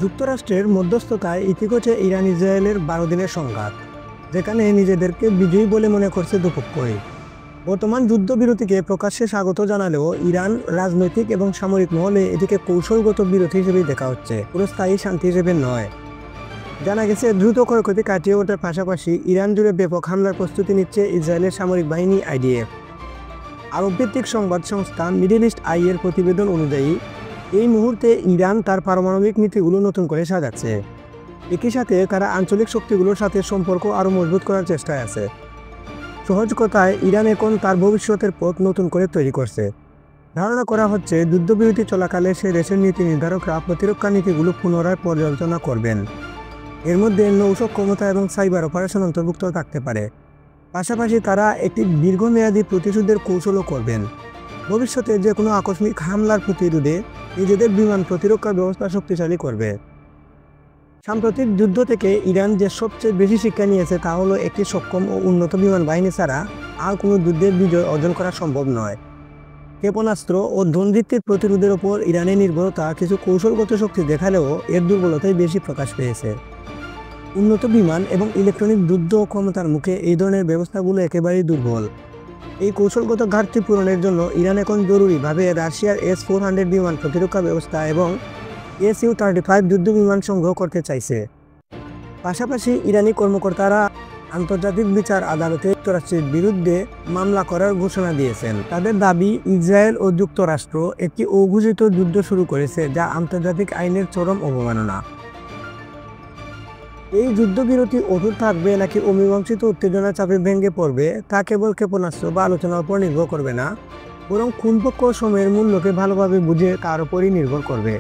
যুক্তরাষ্ট্রের মধ্যস্থতায় ইতিগোছে ইরান ইসরায়েলের ১২ দিনের সংঘাত, যেখানে নিজেদেরকে বিজয়ী বলে মনে করছে দুপক্ষই। বর্তমান যুদ্ধবিরতিকে প্রকাশ্যে স্বাগত জানালেও ইরান রাজনৈতিক এবং সামরিক মহলে এটিকে কৌশলগত বিরতি হিসেবেই দেখা হচ্ছে, কোনো স্থায়ী শান্তি হিসেবে নয়। জানা গেছে, দ্রুত ক্ষয়ক্ষতি কাটিয়ে ওঠার পাশাপাশি ইরান জুড়ে ব্যাপক হামলার প্রস্তুতি নিচ্ছে ইসরায়েলের সামরিক বাহিনী আইডিএফ। আরব ভিত্তিক সংবাদ সংস্থা মিডল ইস্ট আই এর প্রতিবেদন অনুযায়ী এই মুহূর্তে ইরান তার পারমাণবিক নীতিগুলো নতুন করে সাজাচ্ছে। একই সাথে তারা আঞ্চলিক শক্তিগুলোর সাথে সম্পর্ক আরও মজবুত করার চেষ্টায় আছে। সহজ কথায়, ইরান এখন তার ভবিষ্যতের পথ নতুন করে তৈরি করছে। ধারণা করা হচ্ছে, যুদ্ধবিরতি চলাকালে সে দেশের নীতি নির্ধারকরা প্রতিরক্ষা নীতিগুলো পুনরায় পর্যালোচনা করবেন। এর মধ্যে নৌ সক্ষমতা এবং সাইবার অপারেশন অন্তর্ভুক্ত থাকতে পারে। পাশাপাশি তারা একটি দীর্ঘমেয়াদী প্রতিশোধের কৌশলও করবেন। ভবিষ্যতে যে কোনো আকস্মিক হামলার প্রতিরোধে নিজেদের বিমান প্রতিরক্ষা ব্যবস্থা শক্তিশালী করবে। সাম্প্রতিক যুদ্ধ থেকে ইরান যে সবচেয়ে বেশি শিক্ষা নিয়েছে তা হলো, একটি সক্ষম ও উন্নত বিমান বাহিনী ছাড়া আর কোনো যুদ্ধের বিজয় অর্জন করা সম্ভব নয়। ক্ষেপণাস্ত্র ও ড্রোনভিত্তিক প্রতিরোধের ওপর ইরানের নির্ভরতা কিছু কৌশলগত শক্তি দেখালেও এর দুর্বলতাই বেশি প্রকাশ পেয়েছে। উন্নত বিমান এবং ইলেকট্রনিক যুদ্ধ ক্ষমতার মুখে এই ধরনের ব্যবস্থাগুলো একেবারেই দুর্বল। এই কৌশলগত ঘাটতি পূরণের জন্য ইরান এখন জরুরিভাবে রাশিয়ার S-400 বিমান প্রতিরক্ষা ব্যবস্থা এবং Su-35 যুদ্ধ বিমান সংগ্রহ করতে চাইছে। পাশাপাশি ইরানি কর্মকর্তারা আন্তর্জাতিক বিচার আদালতে যুক্তরাষ্ট্রের বিরুদ্ধে মামলা করার ঘোষণা দিয়েছেন। তাদের দাবি, ইসরায়েল ও যুক্তরাষ্ট্র একটি অঘোষিত যুদ্ধ শুরু করেছে, যা আন্তর্জাতিক আইনের চরম অবমাননা। এই যুদ্ধবিরতি অটুট থাকবে নাকি অমীমাংসিত উত্তেজনা চাপে ভেঙে পড়বে, তা কেবল ক্ষেপণাস্ত্র বা আলোচনার উপর নির্ভর করবে না, বরং কোন পক্ষ সময়ের মূল্যকে ভালোভাবে বুঝে তার উপরই নির্ভর করবে।